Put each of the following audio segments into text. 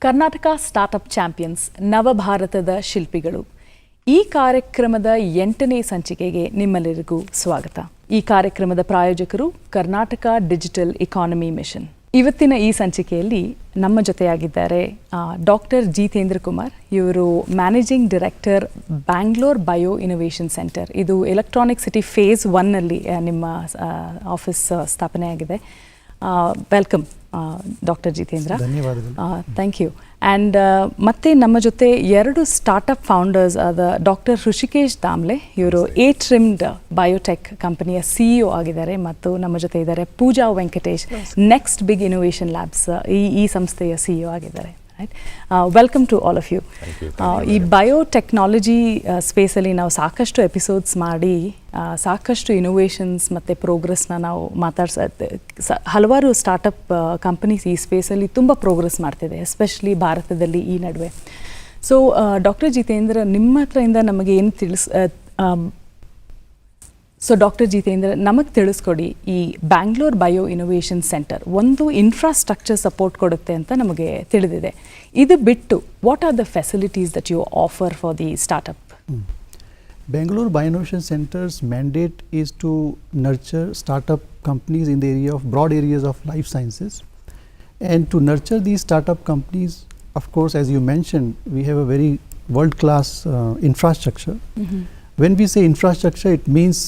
Karnataka startup champions ನವಭಾರತದ ಶಿಲ್ಪಿಗಳು. ಈ ಕಾರ್ಯಕ್ರಮದ 8ನೇ ಸಂಚಿಕೆಗೆ ನಿಮ್ಮೆಲ್ಲರಿಗೂ ಸ್ವಾಗತ. ಈ ಕಾರ್ಯಕ್ರಮದ ಪ್ರಾಯೋಜಕರು ಕರ್ನಾಟಕ ಡಿಜಿಟಲ್ ಇಕಾನಮಿ ಮಿಷನ್. ಇವತ್ತಿನ ಈ ಸಂಚಿಕೆಯಲ್ಲಿ ನಮ್ಮ ಜೊತೆಯಾಗಿದ್ದಾರೆ ಡಾಕ್ಟರ್ ಜಿತೇಂದ್ರ ಕುಮಾರ್. ಇವರು managing director Bangalore bio innovation centre. ಇದು ಎಲೆಕ್ಟ್ರಾನಿಕ್ ಸಿಟಿ ಫೇಸ್ 1ನಲ್ಲಿ ನಿಮ್ಮ ಆಫೀಸ್ ಸ್ಥಾಪನೆಯಾಗಿದೆ. Welcome doctor Jitendra. ಧನ್ಯವಾದಗಳು. Thank you. ಆ್ಯಂಡ್ ಮತ್ತೆ ನಮ್ಮ ಜೊತೆ 2 ಸ್ಟಾರ್ಟಪ್ ಫೌಂಡರ್ಸ್ ಆದ ಡಾಕ್ಟರ್ ಹೃಷಿಕೇಶ್ ದಾಮ್ಲೆ. ಇವರು ಏಟ್ರಿಮ್ಡ್ ಬಯೋಟೆಕ್ ಕಂಪನಿಯ CEO ಆಗಿದ್ದಾರೆ. ಮತ್ತು ನಮ್ಮ ಜೊತೆ ಇದ್ದಾರೆ Pooja Venkatesh, next big innovation labs ಈ ಸಂಸ್ಥೆಯ CEO ಆಗಿದ್ದಾರೆ. Welcome to all of you. ಈ ಬಯೋಟೆಕ್ನಾಲಜಿ ಸ್ಪೇಸಲ್ಲಿ ನಾವು ಸಾಕಷ್ಟು ಎಪಿಸೋಡ್ಸ್ ಮಾಡಿ ಸಾಕಷ್ಟು ಇನೋವೇಷನ್ಸ್ ಮತ್ತು ಪ್ರೋಗ್ರೆಸ್ನ ನಾವು ಹಲವಾರು ಸ್ಟಾರ್ಟಪ್ ಕಂಪನೀಸ್ ಈ ಸ್ಪೇಸಲ್ಲಿ ತುಂಬ ಪ್ರೋಗ್ರೆಸ್ ಮಾಡ್ತಿದೆ, ಎಸ್ಪೆಷಲಿ ಭಾರತದಲ್ಲಿ ಈ ನಡುವೆ. ಸೊ ಡಾಕ್ಟರ್ ಜಿತೇಂದ್ರ, ನಿಮ್ಮ ಹತ್ರದಿಂದ ನಮಗೆ ಏನು ಡಾಕ್ಟರ್ ಜಿತೇಂದ್ರ, ನಮಗೆ ತಿಳಿಸ್ಕೊಡಿ, ಈ ಬ್ಯಾಂಗ್ಳೂರ್ ಬಯೋ ಇನೋವೇಷನ್ ಸೆಂಟರ್ ಒಂದು ಇನ್ಫ್ರಾಸ್ಟ್ರಕ್ಚರ್ ಸಪೋರ್ಟ್ ಕೊಡುತ್ತೆ ಅಂತ ನಮಗೆ ತಿಳಿದಿದೆ. ಇದು ಬಿಟ್ಟು what are the facilities that you offer for the startup? Bangalore Bioinnovation Center's mandate is to nurture startup companies in the area of broad areas of life sciences. And to nurture these startup companies, of course, as you mentioned, we have a very world-class infrastructure. When we say infrastructure, it means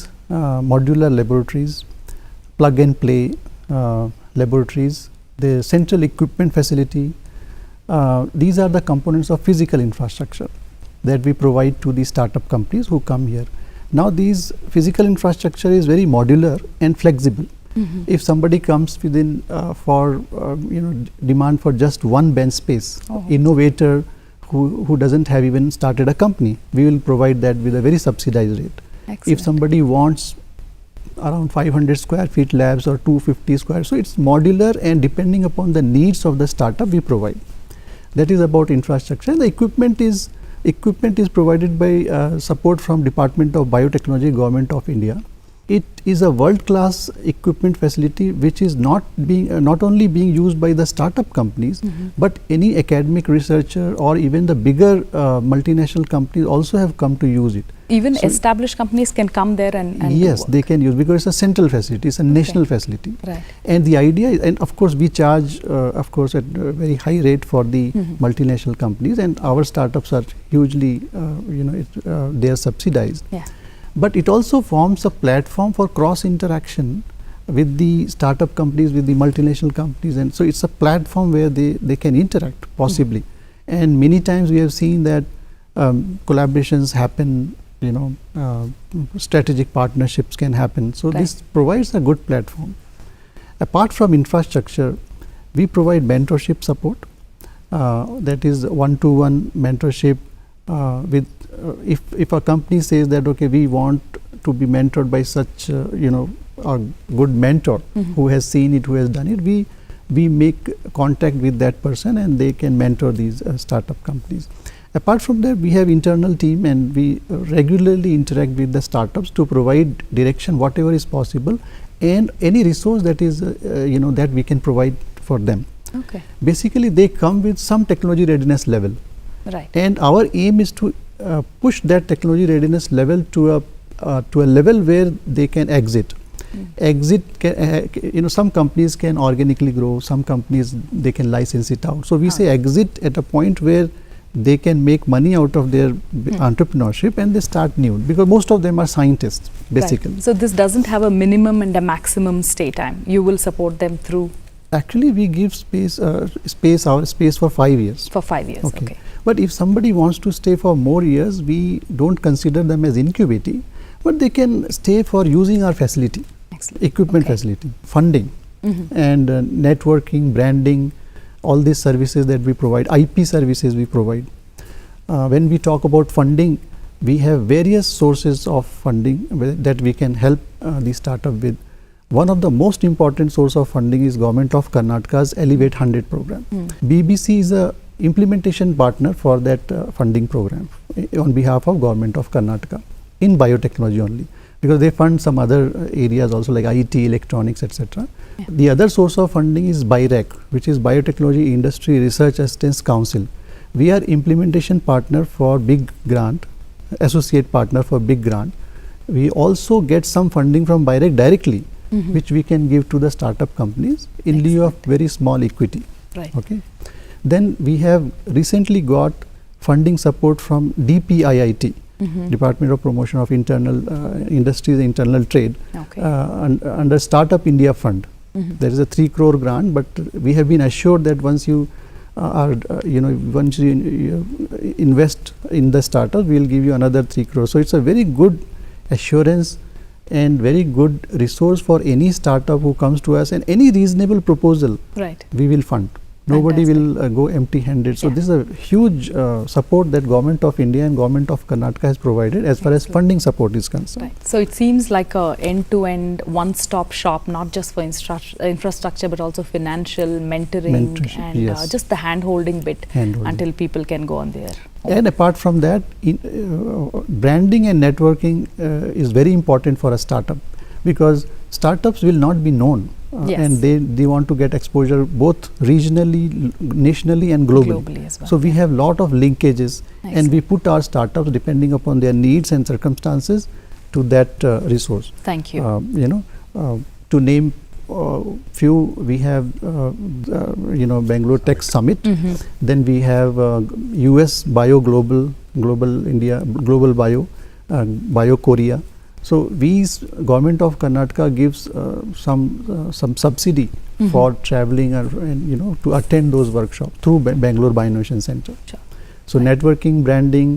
modular laboratories, plug and play laboratories, the central equipment facility. These are the components of physical infrastructure that we provide to the startup companies who come here. Now these physical infrastructure is very modular and flexible. If somebody comes within for demand for just one bench space, innovator who doesn't have even started a company, we will provide that with a very subsidized rate. Excellent. If somebody wants around 500 square feet labs or 250 square, so it's modular, and depending upon the needs of the startup we provide. That is about infrastructure. And the equipment is provided by support from Department of Biotechnology, Government of India. It is a world-class equipment facility which is not only being used by the startup companies, but any academic researcher or even the bigger multinational companies also have come to use it. Even so established companies can come there and yes, they can use, because it's a central facility, it's a national facility. Right. And the idea is, and of course we charge of course at a very high rate for the multinational companies, and our startups are hugely they are subsidized. Yeah. But it also forms a platform for cross interaction with the startup companies, with the multinational companies, and so it's a platform where they can interact possibly. And many times we have seen that collaborations happen, strategic partnerships can happen. So this provides a good platform. Apart from infrastructure, we provide mentorship support, that is one-to-one mentorship with if a company says that okay, we want to be mentored by such a good mentor who has seen it, who has done it, we make contact with that person and they can mentor these startup companies. Apart from that, we have internal team, and we regularly interact with the startups to provide direction whatever is possible, and any resource that is that we can provide for them. Okay. Basically they come with some technology readiness level. Right. And our aim is to push that technology readiness level to a level where they can exit. Some companies can organically grow, some companies they can license it out. So we say exit at a point where they can make money out of their entrepreneurship and they start new, because most of them are scientists basically. Right. So this doesn't have a minimum and a maximum stay time. You will support them through? Actually we give space for 5 years. For 5 years. Okay. But if somebody wants to stay for more years, we don't consider them as incubating, but they can stay for using our facility. Excellent. Equipment facility, funding, and networking, branding, all these services that we provide, IP services we provide. When we talk about funding, we have various sources of funding that we can help the startup with. One of the most important source of funding is Government of Karnataka's Elevate 100 program. BBC is a implementation partner for that funding program on behalf of Government of Karnataka in biotechnology only. because they fund some other areas also like IT, electronics, etc. The other source of funding is BIRAC, which is Biotechnology Industry Research Assistance Council. We are implementation partner for big grant, associate partner for big grant. We also get some funding from BIRAC directly, which we can give to the startup companies in lieu of very small equity. Right. Okay. Then we have recently got funding support from DPIIT, Department of Promotion of Internal Industries, Internal Trade, Okay. Under Startup India Fund. There is a 3 crore grant, but we have been assured that once you once you invest in the startup, we will give you another 3 crore. So it's a very good assurance and very good resource for any startup who comes to us, and any reasonable proposal Right. we will fund. Nobody will go empty-handed. So Yeah. this is a huge support that Government of India and Government of Karnataka has provided as far as funding support is concerned. Right. So it seems like a end-to-end, one-stop shop, not just for infrastructure, but also financial, mentoring, Mentorship, and yes. just the hand-holding bit Hand-holding. until people can go on there. And apart from that, branding and networking is very important for a startup, because startups will not be known. Yes. And they want to get exposure both regionally, nationally and globally. As well. So we have lot of linkages, Excellent. and we put our startups depending upon their needs and circumstances to that resource. Thank you. To name few, we have Bangalore Tech Summit. Then we have US Bio Global India, Global Bio, Bio Korea. So Government of Karnataka gives some subsidy for traveling and to attend those workshops through Bangalore Bioinnovation Center. Sure. So networking, branding,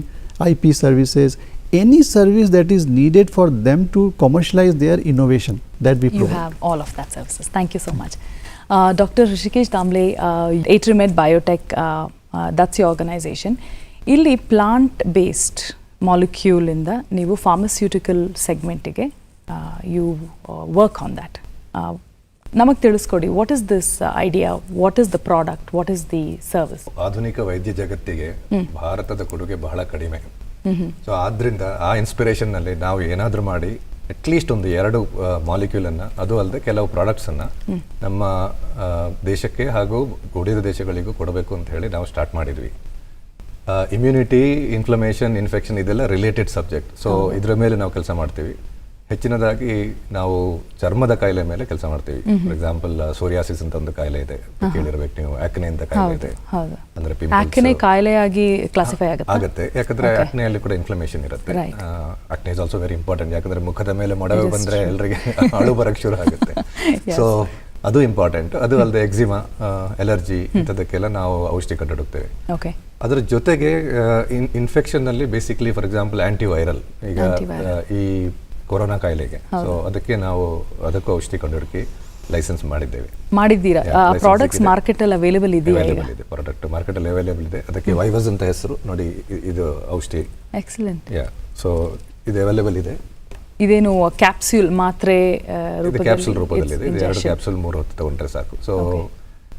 IP services, any service that is needed for them to commercialize their innovation, that we You provide. have all of that services. Thank you so much. Dr. Hrishikesh Damle, Atrimed Biotech, that's your organization. Illi plant-based molecule ಇಂದ ನೀವು pharmaceutical ಸೆಗ್ಮೆಂಟಿಗೆ you work on that. ನಮಗೆ ತಿಳಿಸ್ಕೊಡಿ, what is this idea, what is the product, what is the service? ಆಧುನಿಕ ವೈದ್ಯ ಜಗತ್ತಿಗೆ ಭಾರತದ ಕೊಡುಗೆ ಬಹಳ ಕಡಿಮೆ. ಸೊ ಆದ್ರಿಂದ ಆ ಇನ್ಸ್ಪಿರೇಷನ್ ನಲ್ಲಿ ನಾವು ಏನಾದರೂ ಮಾಡಿ ಅಟ್ಲೀಸ್ಟ್ ಒಂದು 2 ಮಾಲಿಕ್ಯೂಲನ್ನು, ಅದು ಅಲ್ಲದೆ ಕೆಲವು ಪ್ರಾಡಕ್ಟ್ಸನ್ನು ನಮ್ಮ ದೇಶಕ್ಕೆ ಹಾಗೂ ಉಳಿದ ದೇಶಗಳಿಗೂ ಕೊಡಬೇಕು ಅಂತ ಹೇಳಿ ನಾವು ಸ್ಟಾರ್ಟ್ ಮಾಡಿದ್ವಿ. ಇಮ್ಯುನಿಟಿ, ಇನ್ಫ್ಲಮೇಷನ್, ಇನ್ಫೆಕ್ಷನ್ ಇದೆಲ್ಲ ರಿಲೇಟೆಡ್ ಸಬ್ಜೆಕ್ಟ್. ಸೊ ಇದರ ಮೇಲೆ ನಾವು ಕೆಲಸ ಮಾಡ್ತೀವಿ. ಹೆಚ್ಚಿನದಾಗಿ ನಾವು ಚರ್ಮದ ಕಾಯಿಲೆ ಮೇಲೆ ಕೆಲಸ ಮಾಡ್ತೀವಿ. ಫಾರ್ ಎಕ್ಸಾಂಪಲ್ ಸೋರಿಯಾಸಿಸ್ ಅಂತ ಒಂದು ಕಾಯಿಲೆ ಇದೆ, ಕೇಳಿರ್ಬೇಕು ನೀವು. ಆಕ್ನೆ ಅಂತ ಕಾಯಿಲೆ ಇದೆ, ಅಂದ್ರೆ ಆಕ್ನೆ ಕಾಯಿಲೆಯಾಗಿ ಕ್ಲಾಸಿಫೈ ಆಗುತ್ತೆ. ಯಾಕಂದ್ರೆ ಆಕ್ನೆಯಲ್ಲಿ ಕೂಡ ಇನ್ಫ್ಲಮೇಷನ್ ಇರುತ್ತೆ. ಆಕ್ನೆ ಇಸ್ ಆಲ್ಸೋ ವೆರಿ ಇಂಪಾರ್ಟೆಂಟ್, ಯಾಕಂದ್ರೆ ಮುಖದ ಮೇಲೆ ಮೊಡವೆ ಬಂದ್ರೆ ಎಲ್ಲರಿಗೆ ಅಳು ಬರಕ್ಕೆ ಶುರು ಆಗುತ್ತೆ. ಸೊ ಅದು ಇಂಪಾರ್ಟೆಂಟ್. ಅದು ಅಲ್ಲದೆ ಎಕ್ಸಿಮಾ, ಎಲರ್ಜಿ ಇಂಥದಕ್ಕೆಲ್ಲ ನಾವು ಔಷಧಿ ಕಂಡುಹಿಡುತ್ತೇವೆ. ಅದರ ಜೊತೆಗೆ ಇನ್ಫೆಕ್ಷನ್ ನಲ್ಲಿ ಬೇಸಿಕ್ಲಿ ಫಾರ್ ಎಕ್ಸಾಂಪಲ್ ಆಂಟಿವೈರಲ್, ಈಗ ಈ ಕೊರೋನಾ ಕಾಯಿಲೆಗೆ, ಸೊ ಅದಕ್ಕೆ ನಾವು ಅದಕ್ಕೂ ಔಷಧಿ ಕಂಡುಹುಡುಕಿ ಲೈಸೆನ್ಸ್ ಮಾಡಿದ್ದೀರಾ? ಪ್ರಾಡಕ್ಟ್ಸ್ ಮಾರ್ಕೆಟ್ ಅಲ್ಲಿ ಅವೈಲೇಬಲ್ ಇದೆಯಾ? ಅವೈಲೇಬಲ್ ಇದೆ, ಪ್ರಾಡಕ್ಟ್ ಮಾರ್ಕೆಟ್ ಅಲ್ಲಿ ಅವೈಲೇಬಲ್ ಇದೆ. ಅದಕ್ಕೆ ವೈವಸ್ ಅಂತ ಹೆಸರು ನೋಡಿ, ಇದು ಔಷಧಿ. ಎಕ್ಸಲೆಂಟ್. ಸೊ ಇದು ಅವೈಲೇಬಲ್ ಇದೆ. ಇದೇನು ಕ್ಯಾಪ್ಸ್ಯೂಲ್ ಮಾತ್ರೆ ಕ್ಯಾಪ್ಸೂಲ್ ರೂಪದಲ್ಲಿದೆ. ಇದು 2 ಕ್ಯಾಪ್ಸೂಲ್ 3 ಹೊತ್ತು ತಗೊಂಡ್ರೆ ಸಾಕು. ಸೊ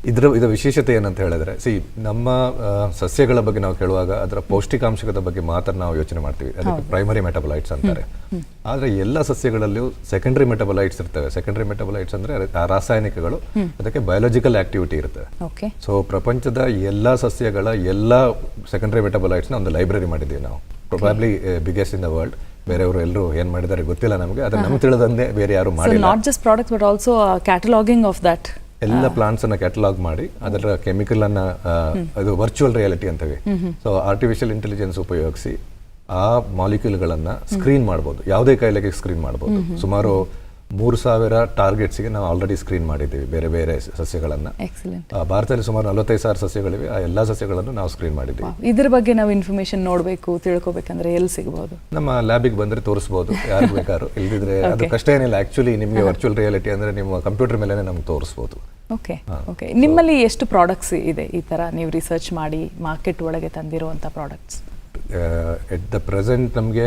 ಇದರ ವಿಶೇಷತೆ ಏನಂತ ಹೇಳಿದ್ರೆ, ನಮ್ಮ ಸಸ್ಯಗಳ ಬಗ್ಗೆ ನಾವು ಕೇಳುವಾಗ ಅದರ ಪೌಷ್ಟಿಕಾಂಶದ ಬಗ್ಗೆ ಮಾತ್ರ ನಾವು ಯೋಚನೆ ಮಾಡ್ತೀವಿ. ಅದಕ್ಕೆ ಪ್ರೈಮರಿ ಮೆಟಬಲೈಟ್ಸ್ ಅಂತಾರೆ. ಆದ್ರೆ ಎಲ್ಲ ಸಸ್ಯಗಳಲ್ಲೂ ಸೆಕೆಂಡರಿ ಮೆಟಬಲೈಟ್ಸ್ ಇರ್ತವೆ. ಸೆಕೆಂಡರಿ ಮೆಟಬಲೈಟ್ಸ್ ಅಂದ್ರೆ ಆ ರಾಸಾಯನಿಕಗಳು, ಅದಕ್ಕೆ ಬಯೋಲಾಜಿಕಲ್ ಆಕ್ಟಿವಿಟಿ ಇರುತ್ತೆ. ಸೊ ಪ್ರಪಂಚದ ಎಲ್ಲಾ ಸಸ್ಯಗಳ ಎಲ್ಲಾ ಸೆಕೆಂಡರಿ ಮೆಟಬಲೈಟ್ಸ್ ನ ಒಂದು ಲೈಬ್ರರಿ ಮಾಡಿದ್ದೀವಿ ನಾವು. Probably biggest in the world. ಬೇರೆಯವರು ಎಲ್ಲರೂ ಏನ್ ಮಾಡಿದ್ದಾರೆ ಗೊತ್ತಿಲ್ಲ ನಮಗೆ, ಅದನ್ನ ನಮ್ಗೆ ತಿಳಿದಂತೆ ಬೇರೆ ಯಾರು ಮಾಡಿಲ್ಲ. Not just products but also cataloguing of that. ಎಲ್ಲ ಪ್ಲಾಂಟ್ಸ್ ಅನ್ನ ಕ್ಯಾಟಲಾಗ್ ಮಾಡಿ ಅದರ ಕೆಮಿಕಲ್ ಅನ್ನ, ಅದು ವರ್ಚುವಲ್ ರಿಯಾಲಿಟಿ ಅಂತೀವಿ. ಸೊ ಆರ್ಟಿಫಿಷಿಯಲ್ ಇಂಟೆಲಿಜೆನ್ಸ್ ಉಪಯೋಗಿಸಿ ಆ ಮಾಲಿಕ್ಯೂಲ್ಗಳನ್ನ ಸ್ಕ್ರೀನ್ ಮಾಡಬಹುದು. ಯಾವುದೇ ಕಾಯಿಲೆಗೆ ಸ್ಕ್ರೀನ್ ಮಾಡಬಹುದು. ಸುಮಾರು 3000 ಟಾರ್ಗೆಟ್ಸ್ಗೆ ನಾವು ಆಲ್ರೆಡಿ ಸ್ಕ್ರೀನ್ ಮಾಡಿದ್ದೀವಿ ಬೇರೆ ಬೇರೆ ಸಸ್ಯಗಳನ್ನ. ಭಾರತದಲ್ಲಿ ಸುಮಾರು 45,000 ಸಸ್ಯಗಳಿವೆ. ಆ ಎಲ್ಲಾ ಸಸ್ಯಗಳನ್ನು ನಾವು ಸ್ಕ್ರೀನ್ ಮಾಡಿದ್ದೀವಿ. ಇದ್ರ ಬಗ್ಗೆ ನಾವು ಇನ್ಫಾರ್ಮೇಶನ್ ನೋಡಬೇಕು, ತಿಳ್ಕೊಬೇಕಂದ್ರೆ ಎಲ್ಲಿ ಸಿಗಬಹುದು? ನಮ್ಮ ಲ್ಯಾಬಿಗೆ ಬಂದ್ರೆ ತೋರಿಸಬಹುದು, ಯಾರು ಬೇಕಾದ್ರು. ಇಲ್ದಿದ್ರೆ ಅದು ಕಷ್ಟ ಏನಿಲ್ಲ. ಆಕ್ಚುಲಿ ನಿಮಗೆ ವರ್ಚುವಲ್ ರಿಯಾಲಿಟಿ ಅಂದ್ರೆ ನಿಮ್ಮ ಕಂಪ್ಯೂಟರ್ ಮೇಲೆ ನಮ್ಗೆ ತೋರಿಸಬಹುದು. ಓಕೆ. ನಿಮ್ಮಲ್ಲಿ ಎಷ್ಟು ಪ್ರಾಡಕ್ಟ್ಸ್ ಇದೆ ಈ ತರ ನೀವು ರಿಸರ್ಚ್ ಮಾಡಿ ಮಾರ್ಕೆಟ್ ಒಳಗೆ ತಂದಿರುವಂತ ಪ್ರಾಡಕ್ಟ್ಸ್? ಎಟ್ ದ ಪ್ರೆಸೆಂಟ್ ನಮಗೆ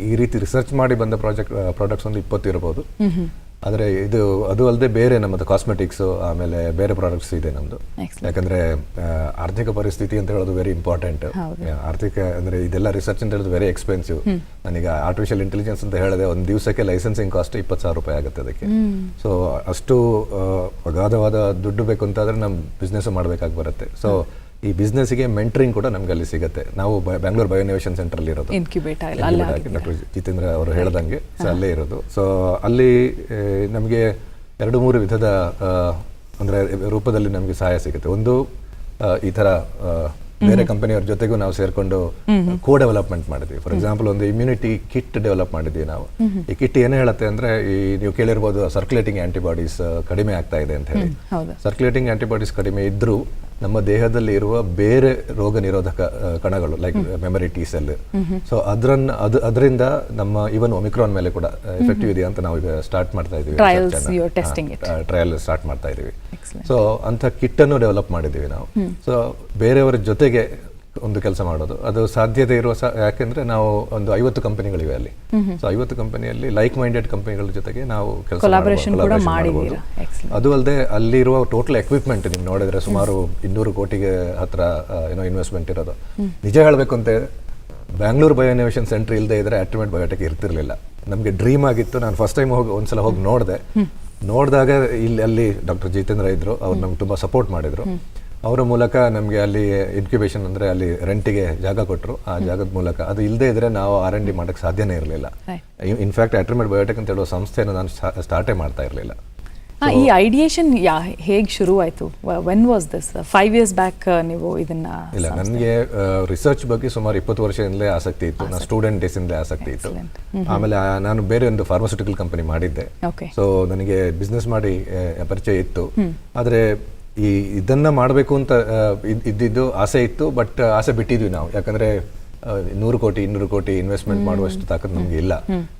ಈ ರೀತಿ ರಿಸರ್ಚ್ ಮಾಡಿ ಬಂದ ಪ್ರಾಡಕ್ಟ್ಸ್ ಒಂದು 20 ಇರಬಹುದು. ಆದರೆ ಅದು ಅಲ್ಲದೆ ಬೇರೆ ನಮ್ಮದು ಕಾಸ್ಮೆಟಿಕ್ಸು ಆಮೇಲೆ ಬೇರೆ ಪ್ರಾಡಕ್ಟ್ಸ್ ಇದೆ ನಮ್ಮದು. ಯಾಕಂದರೆ ಆರ್ಥಿಕ ಪರಿಸ್ಥಿತಿ ಅಂತ ಹೇಳೋದು ವೆರಿ ಇಂಪಾರ್ಟೆಂಟ್. ಆರ್ಥಿಕ ಅಂದರೆ ಇದೆಲ್ಲ ರಿಸರ್ಚ್ ಅಂತ ಹೇಳೋದು ವೆರಿ ಎಕ್ಸ್ಪೆನ್ಸಿವ್. ನನಗೆ ಆರ್ಟಿಫಿಷಿಯಲ್ ಇಂಟೆಲಿಜೆನ್ಸ್ ಅಂತ ಹೇಳಿದೆ ಒಂದು ದಿವಸಕ್ಕೆ ಲೈಸೆನ್ಸಿಂಗ್ ಕಾಸ್ಟ್ 20,000 ರೂಪಾಯಿ ಆಗುತ್ತೆ ಅದಕ್ಕೆ. ಸೊ ಅಷ್ಟು ಅಗಾಧವಾದ ದುಡ್ಡು ಬೇಕು ಅಂತಾದರೆ ನಮ್ಮ ಬಿಸ್ನೆಸ್ ಮಾಡಬೇಕಾಗಿ ಬರುತ್ತೆ. ಸೊ ಈ ಬಿಸ್ನೆಸ್ಗೆ ಮೆಂಟರಿಂಗ್ ಕೂಡ ನಮ್ಗೆ ಅಲ್ಲಿ ಸಿಗುತ್ತೆ. ನಾವು ಬ್ಯಾಂಗ್ಳೂರ್ ಬಯೋ ಇನೋವೇಷನ್ ಸೆಂಟರ್ ಅಲ್ಲಿ ಇರೋದು, ಡಾಕ್ಟರ್ ಜಿತೇಂದ್ರ ಅವರು ಹೇಳ್ದಂಗೆ. ಸೊ ಅಲ್ಲೇ ಇರೋದು. ಸೊ ಅಲ್ಲಿ ನಮಗೆ 2-3 ವಿಧದ ಅಂದರೆ ರೂಪದಲ್ಲಿ ನಮಗೆ ಸಹಾಯ ಸಿಗುತ್ತೆ. ಒಂದು ಈ ಥರ ಬೇರೆ ಕಂಪನಿಯವ್ರ ಜೊತೆಗೂ ನಾವು ಸೇರ್ಕೊಂಡು ಕೋ ಡೆವಲಪ್ಮೆಂಟ್ ಮಾಡಿದ್ವಿ. ಫಾರ್ ಎಕ್ಸಾಂಪಲ್ ಒಂದು ಇಮ್ಯುನಿಟಿ ಕಿಟ್ ಡೆವಲಪ್ ಮಾಡಿದ್ವಿ ನಾವು. ಈ ಕಿಟ್ ಏನು ಹೇಳುತ್ತೆ ಅಂದರೆ, ಈ ನೀವು ಕೇಳಿರ್ಬೋದು ಸರ್ಕ್ಯುಲೇಟಿಂಗ್ ಆಂಟಿಬಾಡೀಸ್ ಕಡಿಮೆ ಆಗ್ತಾ ಇದೆ ಅಂತ ಹೇಳಿ. ಸರ್ಕ್ಯುಲೇಟಿಂಗ್ ಆಂಟಿಬಾಡೀಸ್ ಕಡಿಮೆ ಇದ್ರೂ ನಮ್ಮ ದೇಹದಲ್ಲಿ ಇರುವ ಬೇರೆ ರೋಗ ನಿರೋಧಕ ಕಣಗಳು like memory T cell, so ಅದರಿಂದ ನಮ್ಮ ಇವನ್ ಒಮಿಕ್ರಾನ್ ಮೇಲೆ ಕೂಡ ಎಫೆಕ್ಟಿವ್ ಇದೆಯಾ ಅಂತ ನಾವು ಈಗ ಸ್ಟಾರ್ಟ್ ಮಾಡ್ತಾ ಇದ್ದೀವಿ, ಟ್ರಯಲ್ ಸ್ಟಾರ್ಟ್ ಮಾಡ್ತಾ ಇದ್ದೀವಿ. ಸೊ ಅಂಥ ಕಿಟ್ ಅನ್ನು ಡೆವಲಪ್ ಮಾಡಿದ್ದೀವಿ ನಾವು. ಸೊ ಬೇರೆಯವರ ಜೊತೆಗೆ ಒಂದು ಕೆಲಸ ಮಾಡೋದು ಅದು ಸಾಧ್ಯತೆ ಇರುವ, ಯಾಕೆಂದ್ರೆ ನಾವು ಒಂದು 50 ಕಂಪನಿಗಳಿವೆ ಅಲ್ಲಿ. ಸೊ 50 ಕಂಪನಿಯಲ್ಲಿ ಲೈಕ್ ಮೈಂಡೆಡ್ ಕಂಪನಿಗಳ ಜೊತೆಗೆ ನಾವು ಕೆಲಸ ಮಾಡಬಹುದು. ಅದು ಅಲ್ಲದೆ ಅಲ್ಲಿರುವ ಟೋಟಲ್ ಎಕ್ವಿಪ್ಮೆಂಟ್ ನೀವು ನೋಡಿದ್ರೆ ಸುಮಾರು 200 ಕೋಟಿಗೆ ಹತ್ರ ಇನ್ವೆಸ್ಟ್ಮೆಂಟ್ ಇರೋದು. ನಿಜ ಹೇಳಬೇಕು ಅಂತ ಬ್ಯಾಂಗ್ಳೂರ್ ಬಯೋ ಇನೋವೇಷನ್ ಸೆಂಟರ್ ಇಲ್ಲದೆ ಇದ್ರೆ ಆಟ್ರಿಮೆಟ್ ಬಯೋಟೆಕ್ ಇರ್ತಿರ್ಲಿಲ್ಲ. ನಮಗೆ ಡ್ರೀಮ್ ಆಗಿತ್ತು. ನಾನು ಫಸ್ಟ್ ಟೈಮ್ ಒಂದ್ಸಲ ಹೋಗಿ ನೋಡಿದಾಗ ಅಲ್ಲಿ ಡಾಕ್ಟರ್ ಜಿತೇಂದ್ರ ಇದ್ರು, ಅವ್ರು ನಮ್ಗೆ ತುಂಬಾ ಸಪೋರ್ಟ್ ಮಾಡಿದ್ರು. ಅವರ ಮೂಲಕ ನಮಗೆ ಅಲ್ಲಿ ಇನ್ಕ್ಯುಬೇಷನ್ ಅಂದರೆ ಅಲ್ಲಿ ರೆಂಟಿಗೆ ಜಾಗ ಕೊಟ್ಟರು. ಆ ಜಾಗದ ಮೂಲಕ ಅದು ಇಲ್ಲದೆ ಇದ್ರೆ ನಾವು R&D ಮಾಡೋಕ್ಕೆ ಸಾಧ್ಯನೇ ಇರಲಿಲ್ಲ. ಇನ್ಫ್ಯಾಕ್ಟ್ ಆಟ್ರಿಮೆಟ್ ಬಯೋಟೆಕ್ ಅಂತ ಹೇಳುವ ಸಂಸ್ಥೆಯನ್ನು ನಾನು ಸ್ಟಾರ್ಟೇ ಮಾಡ್ತಾ ಇರಲಿಲ್ಲ. ಈ ಐಡಿಯೇಷನ್ ಹೇಗೆ ಶುರು ಆಯಿತು? When was this? 5 years back ನೀವು ಇದನ್ನ? ಇಲ್ಲ, ನನಗೆ ರಿಸರ್ಚ್ ಬಗ್ಗೆ ಸುಮಾರು 20 ವರ್ಷದಿಂದಲೇ ಆಸಕ್ತಿ ಇತ್ತು. ನಾನು ಸ್ಟೂಡೆಂಟ್ ಡೇಸಿಂದಲೇ ಆಸಕ್ತಿ ಇತ್ತು. ಆಮೇಲೆ ನಾನು ಬೇರೆ ಒಂದು ಫಾರ್ಮಾಸ್ಯೂಟಿಕಲ್ ಕಂಪನಿ ಮಾಡಿದ್ದೆ. ಸೊ ನನಗೆ ಬಿಸ್ನೆಸ್ ಮಾಡಿ ಪರಿಚಯ ಇತ್ತು. ಆದರೆ ಇದನ್ನ ಮಾಡಬೇಕು ಅಂತ ಇದ್ದಿದ್ದು ಆಸೆ ಇತ್ತು. ಬಟ್ ಆಸೆ ಬಿಟ್ಟಿದ್ವಿ ನಾವು, ಯಾಕಂದ್ರೆ 100 ಕೋಟಿ 200 ಕೋಟಿ ಇನ್ವೆಸ್ಟ್ಮೆಂಟ್ ಮಾಡುವಷ್ಟು ತಾಕತ್ತು ನಮ್ಗೆ ಇಲ್ಲ.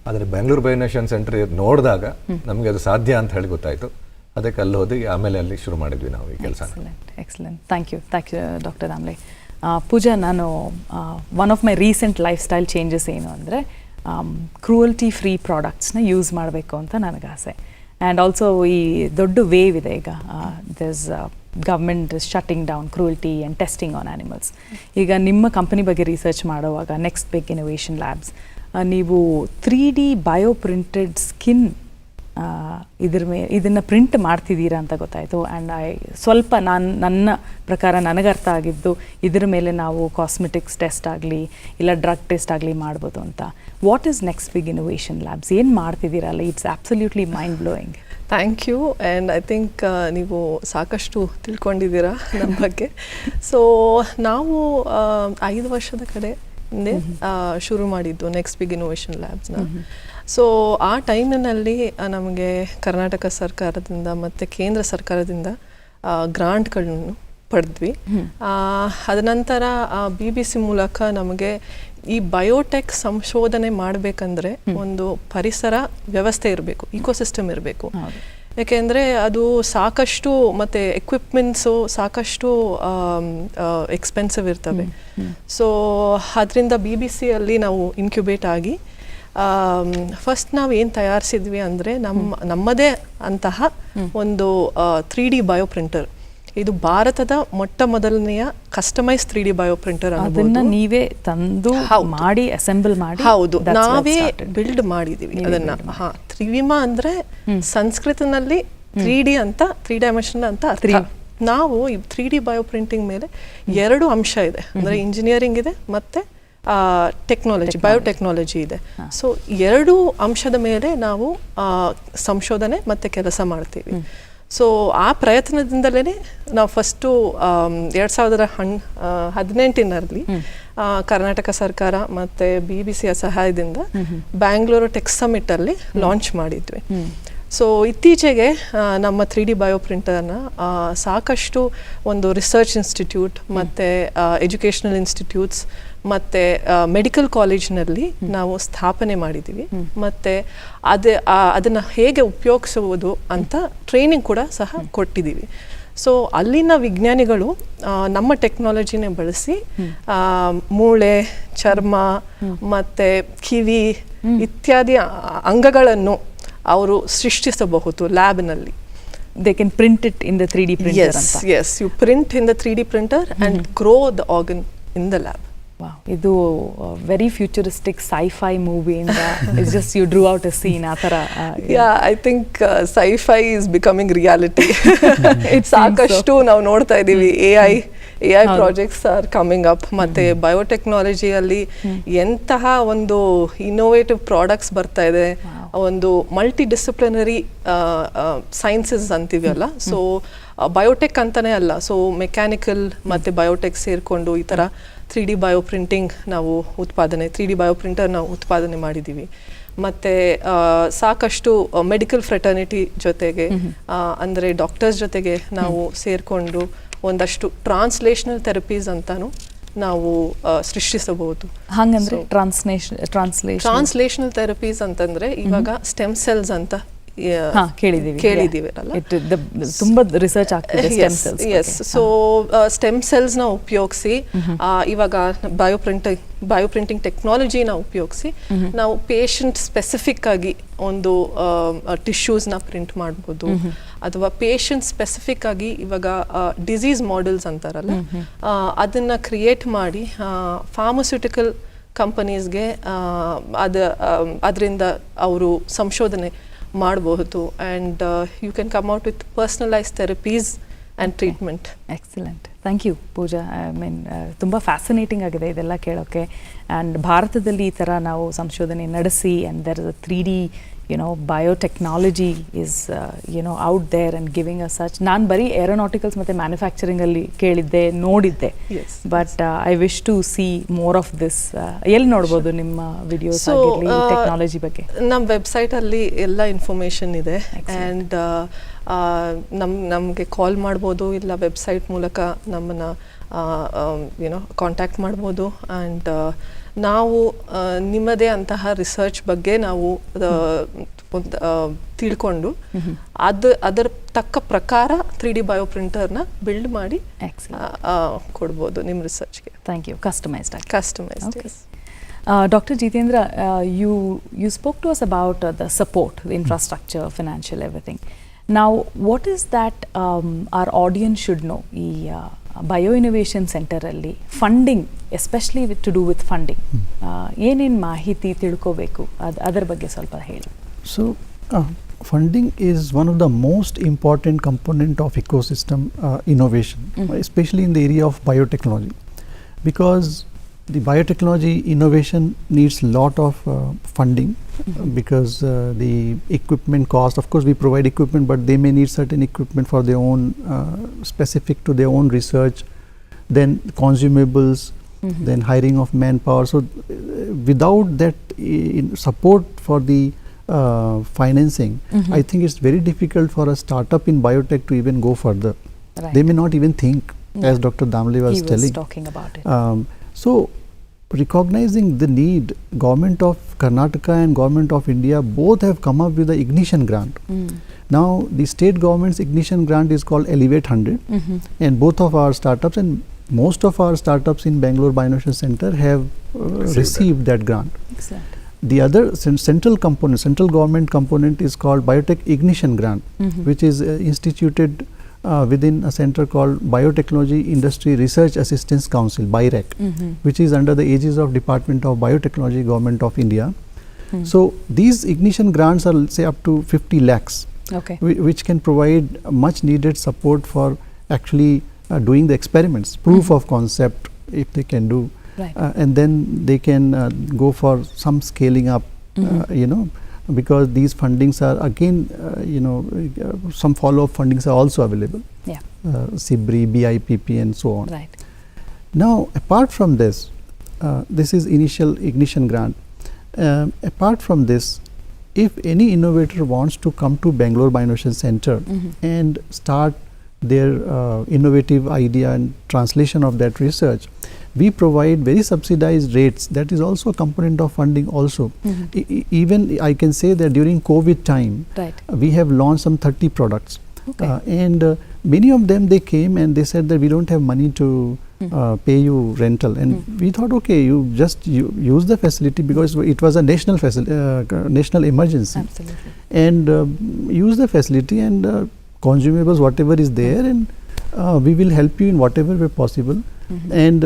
ಆದರೆ ಬ್ಯಾಂಗ್ಳೂರ್ ಬಯೋ ಇನೋವೇಷನ್ ಸೆಂಟರ್ ನೋಡಿದಾಗ ನಮಗೆ ಅದು ಸಾಧ್ಯ ಅಂತ ಹೇಳಿ ಗೊತ್ತಾಯ್ತು. ಅದಕ್ಕೆ ಅಲ್ಲಿ ಹೋಗಿ ಆಮೇಲೆ ಅಲ್ಲಿ ಶುರು ಮಾಡಿದ್ವಿ ನಾವು ಈ ಕೆಲಸ. Excellent, thank you doctor Damle. Pooja, ನಾನು one of my recent life style changes ಏನು ಅಂದರೆ ಕ್ರೂಯಲ್ಟಿ ಫ್ರೀ ಪ್ರಾಡಕ್ಟ್ಸ್ನ ಯೂಸ್ ಮಾಡಬೇಕು ಅಂತ ನನಗೆ ಆಸೆ. ಆ್ಯಂಡ್ ಆಲ್ಸೋ ಈ ದೊಡ್ಡ ವೇವ್ ಇದೆ ಈಗ, this government is shutting down cruelty and testing on animals. ಈಗ ನಿಮ್ಮ ಕಂಪನಿ ಬಗ್ಗೆ ರಿಸರ್ಚ್ ಮಾಡುವಾಗ ನೆಕ್ಸ್ಟ್ ಬಿಗ್ ಇನೋವೇಷನ್ ಲ್ಯಾಬ್ಸ್, ನೀವು 3D ಬಯೋ ಪ್ರಿಂಟೆಡ್ ಸ್ಕಿನ್ ಇದನ್ನು ಪ್ರಿಂಟ್ ಮಾಡ್ತಿದ್ದೀರಾ ಅಂತ ಗೊತ್ತಾಯಿತು. ಆ್ಯಂಡ್ ಸ್ವಲ್ಪ ನನ್ನ ಪ್ರಕಾರ ನನಗರ್ಥ ಆಗಿದ್ದು ಇದ್ರ ಮೇಲೆ ನಾವು ಕಾಸ್ಮೆಟಿಕ್ಸ್ ಟೆಸ್ಟ್ ಆಗಲಿ ಇಲ್ಲ ಡ್ರಗ್ ಟೆಸ್ಟ್ ಆಗಲಿ ಮಾಡ್ಬೋದು ಅಂತ. What is next big innovation labs? ಏನು ಮಾಡ್ತಿದ್ದೀರಲ್ಲ, it's absolutely mind blowing. Thank you. And I think ನೀವು ಸಾಕಷ್ಟು ತಿಳ್ಕೊಂಡಿದ್ದೀರಾ ನಮ್ಮ ಬಗ್ಗೆ. ಸೊ ನಾವು 5 ವರ್ಷದ ಕಡೆ ಹಿಂದೆ ಶುರು ಮಾಡಿದ್ದು ನೆಕ್ಸ್ಟ್ ಬಿಗ್ ಇನೋವೇಷನ್ ಲ್ಯಾಬ್ಸ್ನ. ಸೊ ಆ ಟೈಮಿನಲ್ಲಿ ನಮಗೆ ಕರ್ನಾಟಕ ಸರ್ಕಾರದಿಂದ ಮತ್ತು ಕೇಂದ್ರ ಸರ್ಕಾರದಿಂದ ಗ್ರಾಂಟ್ಗಳನ್ನು ಪಡೆದ್ವಿ. ಅದ ನಂತರ BBC ಮೂಲಕ ನಮಗೆ ಈ ಬಯೋಟೆಕ್ ಸಂಶೋಧನೆ ಮಾಡಬೇಕಂದ್ರೆ ಒಂದು ಪರಿಸರ ವ್ಯವಸ್ಥೆ ಇರಬೇಕು, ಇಕೋಸಿಸ್ಟಮ್ ಇರಬೇಕು. ಯಾಕೆಂದರೆ ಅದು ಸಾಕಷ್ಟು ಮತ್ತು ಎಕ್ವಿಪ್ಮೆಂಟ್ಸು ಸಾಕಷ್ಟು ಎಕ್ಸ್ಪೆನ್ಸಿವ್ ಇರ್ತವೆ. ಸೊ ಅದರಿಂದ BBCಯಲ್ಲಿ ನಾವು ಇನ್ಕ್ಯುಬೇಟ್ ಆಗಿ ಫಸ್ಟ್ ನಾವು ಏನು ತಯಾರಿಸಿದ್ವಿ ಅಂದರೆ ನಮ್ಮದೇ ಅಂತಹ ಒಂದು 3D ಬಯೋ ಪ್ರಿಂಟರ್. ಇದು ಭಾರತದ ಮೊದಲನೆಯ ಕಸ್ಟಮೈಸ್ 3D ಬಯೋ ಪ್ರಿಂಟರ್. ಅದನ್ನ ನೀವೇ ತಂದು ಮಾಡಿ ಅಸೆಂಬಲ್ ಮಾಡಿ? ಹೌದು, ನಾವೇ ಬಿಲ್ಡ್ ಮಾಡಿದೀವಿ ಅದನ್ನ. ತ್ರಿವಿಮ ಅಂದ್ರೆ ಸಂಸ್ಕೃತನಲ್ಲಿ 3D ಅಂತ 3 ಡೈಮೆನ್ಷನ್ ಅಂತ ಅರ್ಥ. ನಾವು ಈ 3D ಬಯೋ ಪ್ರಿಂಟಿಂಗ್ ಮೇಲೆ 2 ಅಂಶ ಇದೆ, ಅಂದ್ರೆ ಇಂಜಿನಿಯರಿಂಗ್ ಇದೆ ಮತ್ತೆ ಟೆಕ್ನಾಲಜಿ, ಬಯೋಟೆಕ್ನಾಲಜಿ ಇದೆ. ಸೊ 2 ಅಂಶದ ಮೇಲೆ ನಾವು ಸಂಶೋಧನೆ ಮತ್ತೆ ಕೆಲಸ ಮಾಡ್ತೀವಿ. ಸೊ ಆ ಪ್ರಯತ್ನದಿಂದಲೇ ನಾವು ಫಸ್ಟು 2018ರಲ್ಲಿ ಕರ್ನಾಟಕ ಸರ್ಕಾರ ಮತ್ತು BBCಯ ಸಹಾಯದಿಂದ ಬ್ಯಾಂಗ್ಳೂರು ಟೆಕ್ ಸಮಿಟಲ್ಲಿ ಲಾಂಚ್ ಮಾಡಿದ್ವಿ. ಸೊ ಇತ್ತೀಚೆಗೆ ನಮ್ಮ 3D ಬಯೋ ಪ್ರಿಂಟರ್ನ ಸಾಕಷ್ಟು ಒಂದು ರಿಸರ್ಚ್ ಇನ್ಸ್ಟಿಟ್ಯೂಟ್ ಮತ್ತು ಎಜುಕೇಷನಲ್ ಇನ್ಸ್ಟಿಟ್ಯೂಟ್ಸ್ ಮತ್ತು ಮೆಡಿಕಲ್ ಕಾಲೇಜ್ನಲ್ಲಿ ನಾವು ಸ್ಥಾಪನೆ ಮಾಡಿದ್ದೀವಿ. ಮತ್ತು ಅದನ್ನು ಹೇಗೆ ಉಪಯೋಗಿಸುವುದು ಅಂತ ಟ್ರೈನಿಂಗ್ ಕೂಡ ಸಹ ಕೊಟ್ಟಿದ್ದೀವಿ. ಸೊ ಅಲ್ಲಿನ ವಿಜ್ಞಾನಿಗಳು ನಮ್ಮ ಟೆಕ್ನಾಲಜಿನೇ ಬಳಸಿ ಮೂಳೆ, ಚರ್ಮ ಮತ್ತು ಕಿವಿ ಇತ್ಯಾದಿ ಅಂಗಗಳನ್ನು ಅವರು ಸೃಷ್ಟಿಸಬಹುದು ಲ್ಯಾಬ್ನಲ್ಲಿ. They can print it in the 3D printer ಅಂತ. Yes, you print in the 3D printer and grow the organ in the lab. Wow, ಇದು ವೆರಿ ಫ್ಯೂಚರಿಸ್ಟಿಕ್ ಸೈ-ಫೈ ಮೂವಿಯಿಂದ it's just you drew out a scene ಆ ಥರ. Yeah, I think sci-fi is becoming reality. ಸಾಕಷ್ಟು ನಾವು ನೋಡ್ತಾ ಇದ್ದೀವಿ. AI projects are coming up. ಮತ್ತು ಬಯೋಟೆಕ್ನಾಲಜಿಯಲ್ಲಿ ಎಂತಹ ಒಂದು ಇನ್ನೋವೇಟಿವ್ ಪ್ರಾಡಕ್ಟ್ಸ್ ಬರ್ತಾ ಇದೆ, ಒಂದು ಮಲ್ಟಿ ಡಿಸಿಪ್ಲಿನರಿ ಸೈನ್ಸಸ್ ಅಂತೀವಲ್ಲ. ಸೊ ಬಯೋಟೆಕ್ ಅಂತಲೇ ಅಲ್ಲ, ಸೊ ಮೆಕ್ಯಾನಿಕಲ್ ಮತ್ತು ಬಯೋಟೆಕ್ ಸೇರಿಕೊಂಡು ಈ ಥರ 3D ಬಯೋಪ್ರಿಂಟಿಂಗ್ ನಾವು 3D ಬಯೋಪ್ರಿಂಟರ್ ನಾವು ಉತ್ಪಾದನೆ ಮಾಡಿದ್ದೀವಿ. ಮತ್ತು ಸಾಕಷ್ಟು ಮೆಡಿಕಲ್ ಫ್ರೆಟರ್ನಿಟಿ ಜೊತೆಗೆ ಅಂದರೆ ಡಾಕ್ಟರ್ಸ್ ಜೊತೆಗೆ ನಾವು ಸೇರಿಕೊಂಡು ಒಂದಷ್ಟು ಟ್ರಾನ್ಸ್ಲೇಷನಲ್ ಥೆರಪೀಸ್ ಅಂತಾನು ನಾವು ಸೃಷ್ಟಿಸಬಹುದು. ಹಾಗಂದ್ರೆ ಟ್ರಾನ್ಸ್ಲೇಷನಲ್ ಥೆರಪೀಸ್ ಅಂತಂದ್ರೆ ಇವಾಗ ಸ್ಟೆಮ್ ಸೆಲ್ಸ್ ಅಂತ ಕೇಳಿದೀವಿರಲ್ಲ, ತುಂಬಾ ರಿಸರ್ಚ್ ಆಗ್ತಿದೆ stem cells. Yes, so stem cells ನ ಉಪಯೋಗಿಸಿ ಇವಾಗ ಬಯೋಪ್ರಿಂಟಿಂಗ್ ಟೆಕ್ನಾಲಜಿನ ಉಪಯೋಗಿಸಿ ನಾವು ಪೇಷಂಟ್ ಸ್ಪೆಸಿಫಿಕ್ ಆಗಿ ಒಂದು ಟಿಶ್ಯೂಸ್ನ ಪ್ರಿಂಟ್ ಮಾಡ್ಬೋದು, ಅಥವಾ ಪೇಷಂಟ್ ಸ್ಪೆಸಿಫಿಕ್ ಆಗಿ ಇವಾಗ ಡಿಸೀಸ್ ಮಾಡೆಲ್ಸ್ ಅಂತಾರಲ್ಲ ಅದನ್ನ ಕ್ರಿಯೇಟ್ ಮಾಡಿ ಫಾರ್ಮಸ್ಯೂಟಿಕಲ್ ಕಂಪನೀಸ್ಗೆ ಅದರಿಂದ ಅವರು ಸಂಶೋಧನೆ ಮಾಡಬಹುದು. And you can come out with personalised therapies and treatment. Excellent, thank you Pooja. I mean ತುಂಬ ಫ್ಯಾಸಿನೇಟಿಂಗ್ ಆಗಿದೆ ಇದೆಲ್ಲ ಕೇಳೋಕ್ಕೆ. ಆ್ಯಂಡ್ ಭಾರತದಲ್ಲಿ ಈ ಥರ ನಾವು ಸಂಶೋಧನೆ ನಡೆಸಿ and there is a 3D biotechnology is out there and giving us such. ನಾನು ಬರೀ ಏರೋನಾಟಿಕಲ್ಸ್ ಮತ್ತು ಮ್ಯಾನುಫ್ಯಾಕ್ಚರಿಂಗಲ್ಲಿ ಕೇಳಿದ್ದೆ, ನೋಡಿದ್ದೆ, but I wish to see more of this. ಎಲ್ಲಿ ನೋಡ್ಬೋದು ನಿಮ್ಮ ವಿಡಿಯೋಸ್ ಆಗಿರಲಿ ಟೆಕ್ನಾಲಜಿ ಬಗ್ಗೆ? ನಮ್ಮ ವೆಬ್ಸೈಟಲ್ಲಿ ಎಲ್ಲ ಇನ್ಫಾರ್ಮೇಷನ್ ಇದೆ. ಆ್ಯಂಡ್ ನಮಗೆ ಕಾಲ್ ಮಾಡ್ಬೋದು, ಇಲ್ಲ ವೆಬ್ಸೈಟ್ ಮೂಲಕ ನಮ್ಮನ್ನು ಕಾಂಟ್ಯಾಕ್ಟ್ ಮಾಡ್ಬೋದು. ಆ್ಯಂಡ್ ನಾವು ನಿಮ್ಮದೇ ಅಂತಹ ರಿಸರ್ಚ್ ಬಗ್ಗೆ ನಾವು ತಿಳ್ಕೊಂಡು ಅದರ ತಕ್ಕ ಪ್ರಕಾರ 3D ಬಯೋಪ್ರಿಂಟರ್ನ ಬಿಲ್ಡ್ ಮಾಡಿ ಕೊಡ್ಬೋದು ನಿಮ್ಮ ರಿಸರ್ಚ್ಗೆ. Thank you. Customised. Dr. Jitendra, you spoke to us about the support, the infrastructure, financial, everything. Now, what is that our audience should know? Bio Innovation Center alli funding, especially to do with funding, ಏನೇನು ಮಾಹಿತಿ ತಿಳ್ಕೋಬೇಕು ಅದರ ಬಗ್ಗೆ ಸ್ವಲ್ಪ ಹೇಳಿ. So funding is one of the most important component of ecosystem innovation, especially in the area of biotechnology, because the biotechnology innovation needs lot of funding, because the equipment cost, of course we provide equipment, but they may need certain equipment for their own specific to their own research, then consumables, then hiring of manpower. So without that support for the financing, I think it's very difficult for a startup in biotech to even go further. Right. They may not even think, as Dr. Damle was telling. He was talking about it. So recognizing the need, Government of Karnataka and Government of India both have come up with the ignition grant. Now the state government's ignition grant is called Elevate 100, and both of our startups and most of our startups in Bangalore Bioinnovation Center have received that grant. Excellent. The other central government component is called Biotech Ignition Grant, which is instituted within a center called Biotechnology Industry Research Assistance Council, BIRAC, which is under the aegis of Department of Biotechnology, Government of India. So these ignition grants are, say, up to 50 lakhs, which can provide much needed support for actually doing the experiments, proof of concept if they can do. Right. And then they can go for some scaling up, because these fundings are again, some follow-up fundings are also available. Yeah. CIBRI, BIPP and so on. Right. Now, apart from this, this is initial ignition grant. Apart from this, if any innovator wants to come to Bangalore Bioinnovation Center and start their innovative idea and translation of that research, we provide very subsidized rates. That is also a component of funding also. Even I can say that during COVID time, we have launched some 30 products. And many of them, they came and they said that we don't have money to pay you rental. And we thought, okay, you just use the facility because it was a national emergency. Absolutely. And use the facility and consumables, whatever is there, and we will help you in whatever way possible. And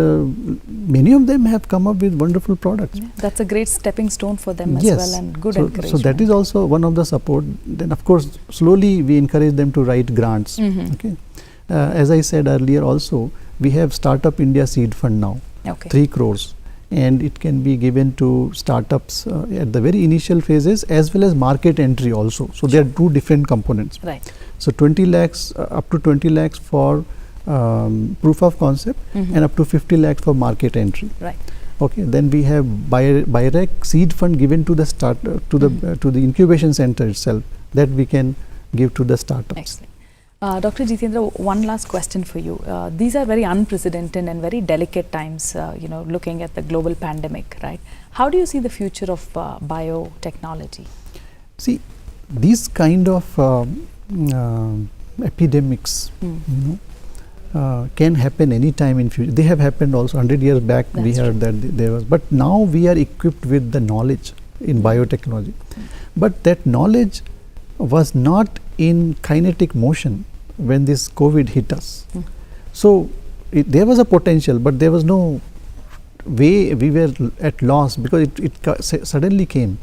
many of them have come up with wonderful products. Yeah, that's a great stepping stone for them as Yes. well, and good So encouragement. that is also one of the support. Then of course slowly we encourage them to write grants. Okay. As I said earlier also, we have Startup India Seed Fund now, Okay. 3 crores, and it can be given to startups at the very initial phases as well as market entry also. So there are 2 different components. Right. So 20 lakhs, up to 20 lakhs for proof of concept, and up to 50 lakhs for market entry. Right. Okay, then we have BIREC seed fund given to the to the incubation center itself, that we can give to the startups. Excellent. Dr. Jitendra, one last question for you. These are very unprecedented and very delicate times, looking at the global pandemic, right? How do you see the future of biotechnology? See, these kind of epidemics, can happen anytime in future. They have happened also 100 years back. That's We heard that there was, but now we are equipped with the knowledge in biotechnology. But that knowledge was not in kinetic motion when this COVID hit us. So there was a potential, but there was no way. We were at loss because it suddenly came.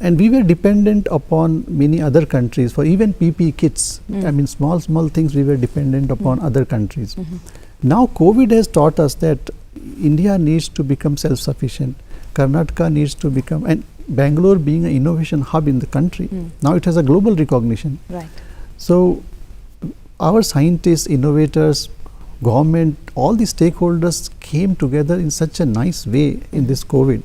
And we were dependent upon many other countries for even PPE kits. I mean, small things we were dependent upon other countries. Now COVID has taught us that India needs to become self-sufficient. Karnataka needs to become, and Bangalore being an innovation hub in the country, now it has a global recognition. Right. So our scientists, innovators, government, all the stakeholders came together in such a nice way in this COVID,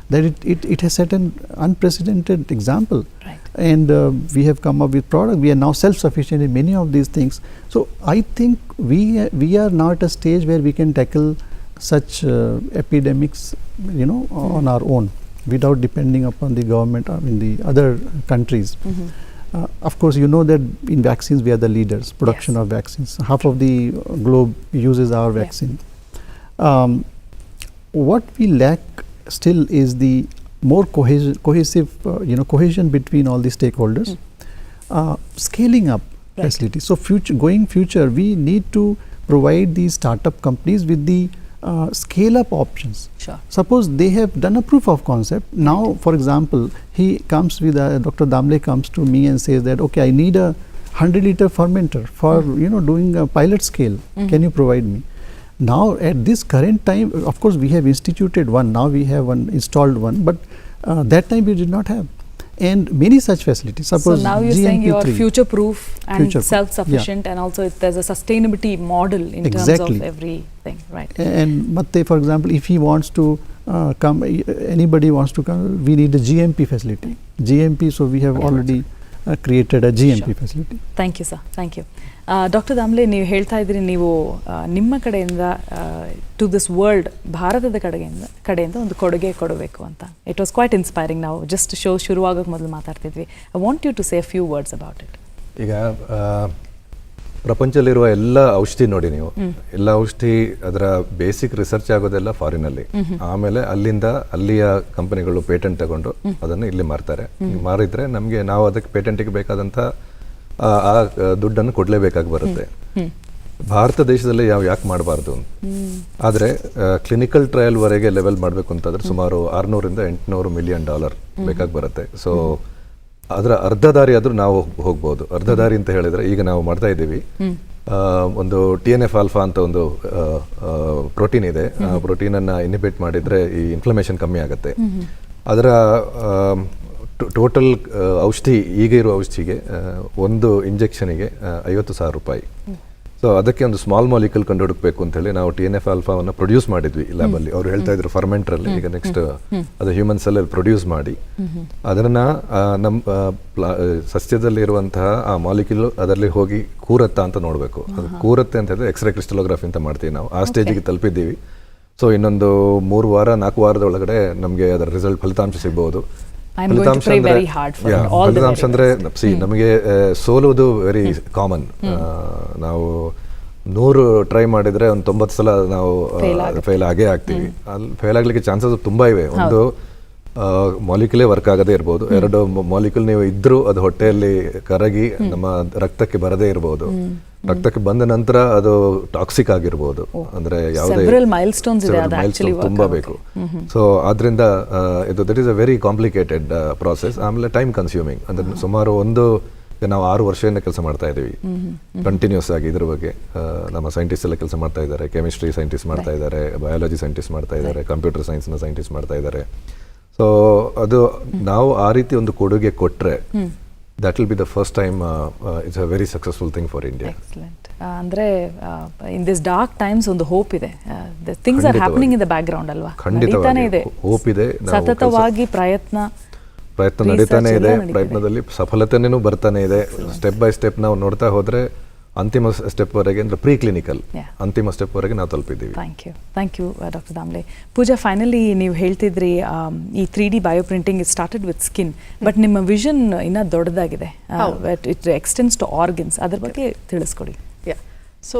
that it has set an unprecedented example. Right. And we have come up with product. We are now self-sufficient in many of these things. So I think we are now at a stage where we can tackle such epidemics, on our own, without depending upon the government or in the other countries. Of course, you know that in vaccines we are the leaders, production Yes. of vaccines. Half of the globe uses our vaccine. What we lack still is the more cohesive, cohesion between all the stakeholders, scaling up facilities. So future, we need to provide these startup companies with the scale up options. Sure. Suppose they have done a proof of concept. Now, for example, he comes with Dr. Damle comes to me and says that, okay, I need a 100-liter fermenter for doing a pilot scale. Can you provide me? Now at this current time, of course we have instituted one, now we have installed one, but that time we did not have, and many such facilities. Suppose so now you're saying you're future proof and self-sufficient, yeah. And also there's a sustainability model in Exactly. terms of everything, right? And Matte, for example, if he wants to come, anybody wants to come, we need a GMP facility. GMP, so we have already created a GMP Sure. facility. Thank you sir, thank you. Doctor Damle, ನೀವು ಹೇಳ್ತಾ ಇದ್ರಿ, ನೀವು ನಿಮ್ಮ ಕಡೆಯಿಂದ to this world, ಭಾರತದ ಕಡೆಯಿಂದ ಒಂದು ಕೊಡುಗೆ ಕೊಡಬೇಕು ಅಂತ. It was quite inspiring. ನಾವು ಜಸ್ಟ್ ಶೋ ಶುರುವಾಗೋಕ್ಕೆ ಮೊದಲು ಮಾತಾಡ್ತಿದ್ವಿ. I want you to say few words about it. ಈಗ ಪ್ರಪಂಚದಲ್ಲಿರುವ ಎಲ್ಲ ಔಷಧಿ ನೋಡಿ ನೀವು, ಎಲ್ಲ ಔಷಧಿ ಅದರ ಬೇಸಿಕ್ ರಿಸರ್ಚ್ ಆಗೋದೆಲ್ಲ ಫಾರಿನಲ್ಲಿ, ಆಮೇಲೆ ಅಲ್ಲಿಯ ಕಂಪನಿಗಳು ಪೇಟೆಂಟ್ ತಗೊಂಡು ಅದನ್ನು ಇಲ್ಲಿ ಮಾರ್ತಾರೆ. ಮಾರಿದ್ರೆ ನಮಗೆ ನಾವು ಅದಕ್ಕೆ ಪೇಟೆಂಟಿಗೆ ಬೇಕಾದಂಥ ಆ ದುಡ್ಡನ್ನು ಕೊಡಲೇಬೇಕಾಗಿ ಬರುತ್ತೆ. ಭಾರತ ದೇಶದಲ್ಲಿ ಯಾಕೆ ಮಾಡಬಾರ್ದು? ಆದರೆ ಕ್ಲಿನಿಕಲ್ ಟ್ರಯಲ್ವರೆಗೆ ಲೆವೆಲ್ ಮಾಡಬೇಕು ಅಂತಂದ್ರೆ ಸುಮಾರು $600-800 ಮಿಲಿಯನ್ ಬೇಕಾಗಿ ಬರುತ್ತೆ. ಸೊ ಅದರ ಅರ್ಧ ದಾರಿ ಆದರೂ ನಾವು ಹೋಗ್ಬೋದು. ಅರ್ಧ ದಾರಿ ಅಂತ ಹೇಳಿದ್ರೆ ಈಗ ನಾವು ಮಾಡ್ತಾ ಇದ್ದೀವಿ, ಒಂದು TNF ಆಲ್ಫಾ ಅಂತ ಒಂದು ಪ್ರೋಟೀನ್ ಇದೆ. ಆ ಪ್ರೋಟೀನನ್ನು ಇನ್ಹಿಬಿಟ್ ಮಾಡಿದರೆ ಈ ಇನ್ಫ್ಲಮೇಷನ್ ಕಮ್ಮಿ ಆಗುತ್ತೆ. ಅದರ ಟೋಟಲ್ ಔಷಧಿ, ಈಗ ಇರೋ ಔಷಧಿಗೆ ಒಂದು ಇಂಜೆಕ್ಷನಿಗೆ $50,000. ಸೊ ಅದಕ್ಕೆ ಒಂದು ಸ್ಮಾಲ್ ಮಾಲಿಕ್ಯೂಲ್ ಕಂಡು ಹುಡುಕಬೇಕು ಅಂತ ಹೇಳಿ ನಾವು TNF ಆಲ್ಫಾವನ್ನು ಪ್ರೊಡ್ಯೂಸ್ ಮಾಡಿದ್ವಿ ಲ್ಯಾಬಲ್ಲಿ. ಅವ್ರು ಹೇಳ್ತಾ ಇದ್ರು ಫರ್ಮೆಂಟ್ರಲ್ಲಿ, ಈಗ ನೆಕ್ಸ್ಟ್ ಅದು ಹ್ಯೂಮನ್ ಸೆಲ್ಲಲ್ಲಿ ಪ್ರೊಡ್ಯೂಸ್ ಮಾಡಿ ಅದನ್ನು ನಮ್ಮ ಸಸ್ಯದಲ್ಲಿ ಇರುವಂತಹ ಆ ಮಾಲಿಕ್ಯೂಲ್ ಅದರಲ್ಲಿ ಹೋಗಿ ಕೂರತ್ತಾ ಅಂತ ನೋಡಬೇಕು. ಅದು ಕೂರತ್ತೆ ಅಂತ ಹೇಳಿದ್ರೆ ಎಕ್ಸ್ರೇ ಕ್ರಿಸ್ಟಲೋಗ್ರಫಿ ಅಂತ ಮಾಡ್ತೀವಿ ನಾವು. ಆ ಸ್ಟೇಜಿಗೆ ತಲುಪಿದ್ದೀವಿ. ಸೊ ಇನ್ನೊಂದು 3-4 ವಾರದ ಒಳಗಡೆ ನಮಗೆ ಅದರ ಫಲಿತಾಂಶ ಸಿಗ್ಬಹುದು. ಫಲಿತಾಂಶ ಅಂದ್ರೆ ನಮಗೆ ಸೋಲುವುದು ವೆರಿ ಕಾಮನ್. ನಾವು 100 ಟ್ರೈ ಮಾಡಿದರೆ ಒಂದು 90 ಸಲ ನಾವು ಫೇಲ್ ಆಗೇ ಆಗ್ತೀವಿ. ಅಲ್ಲಿ ಫೇಲ್ ಆಗಲಿಕ್ಕೆ ಚಾನ್ಸಸ್ ತುಂಬ ಇವೆ. ಒಂದು ಮಾಲಿಕ್ಯುಲೇ ವರ್ಕ್ ಆಗದೇ ಇರ್ಬೋದು, 2 ಮಾಲಿಕ್ಯೂಲ್ ನೀವು ಇದ್ರೂ ಅದು ಹೊಟ್ಟೆಯಲ್ಲಿ ಕರಗಿ ನಮ್ಮ ರಕ್ತಕ್ಕೆ ಬರದೇ ಇರ್ಬೋದು, ರಕ್ತಕ್ಕೆ ಬಂದ ನಂತರ ಅದು ಟಾಕ್ಸಿಕ್ ಆಗಿರ್ಬೋದು, ಅಂದ್ರೆ ಯಾವುದೇ ಮೈಲ್ಸ್ಟೋನ್ಸ್ ತುಂಬಾ ಬೇಕು. ಸೊ ಆದ್ರಿಂದ ಇದು that is a very complicated process. ಆಮೇಲೆ ಟೈಮ್ ಕನ್ಸ್ಯೂಮಿಂಗ್, ಅಂದ್ರೆ ಸುಮಾರು ನಾವು 6 ವರ್ಷದಿಂದ ಕೆಲಸ ಮಾಡ್ತಾ ಇದ್ದೀವಿ ಕಂಟಿನ್ಯೂಸ್ ಆಗಿ ಇದ್ರ ಬಗ್ಗೆ. ನಮ್ಮ ಸೈಂಟಿಸ್ಟ್ ಎಲ್ಲ ಕೆಲಸ ಮಾಡ್ತಾ ಇದ್ದಾರೆ, ಕೆಮಿಸ್ಟ್ರಿ ಸೈಂಟಿಸ್ಟ್ ಮಾಡ್ತಾ ಇದ್ದಾರೆ, ಬಯಾಲಜಿ ಸೈಂಟಿಸ್ಟ್ ಮಾಡ್ತಾ ಇದ್ದಾರೆ, ಕಂಪ್ಯೂಟರ್ ಸೈನ್ಸ್ನ ಸೈಂಟಿಸ್ಟ್ ಮಾಡ್ತಾ ಇದ್ದಾರೆ. ಸೊ ಅದು ನಾವು ಆ ರೀತಿ ಒಂದು ಕೊಡುಗೆ ಕೊಟ್ಟರೆ that will be the first time it's a very successful thing for India. Excellent. ಅಂದ್ರೆ in this dark times ಒಂದು ಹೋಪ್ ಇದೆ. The things are happening in the background ಅಲ್ವಾ? ನಡೀತಾನೆ ಇದೆ. ಹೋಪ್ ಇದೆ. ಸತತವಾಗಿ ಪ್ರಯತ್ನ ನಡೀತಾನೆ ಇದೆ. ಪ್ರಯತ್ನದಲ್ಲಿ ಸಫಲತೆನೂ ಬರ್ತಾನೆ ಇದೆ. ಸ್ಟೆಪ್ ಬೈ ಸ್ಟೆಪ್ ನಾವು ನೋಡ್ತಾ ಹೋದ್ರೆ ಅಂತಿಮ ಸ್ಟೆಪ್ ವರೆಗೆ, ಅಂದ್ರೆ ಪ್ರೀ ಕ್ಲಿನಿಕಲ್ ಅಂತಿಮ ಸ್ಟೆಪ್ ವರೆಗೆ ನಾವು ತಲುಪಿದ್ದೀವಿ. Thank you doctor Damle. Pooja, finally ನೀವು ಹೇಳ್ತಿದ್ರಿ ಈ 3D bioprinting it started with skin, but ನಿಮ್ಮ ವಿಷನ್ ಇನ್ನೂ ದೊಡ್ಡದಾಗಿದೆ, ಇಟ್ ಎಕ್ಸ್ಟೆಂಡ್ಸ್ ಟು ಆರ್ಗನ್ಸ್. ಅದ್ರ ಬಗ್ಗೆ ತಿಳಿಸ್ಕೊಡಿ. ಸೊ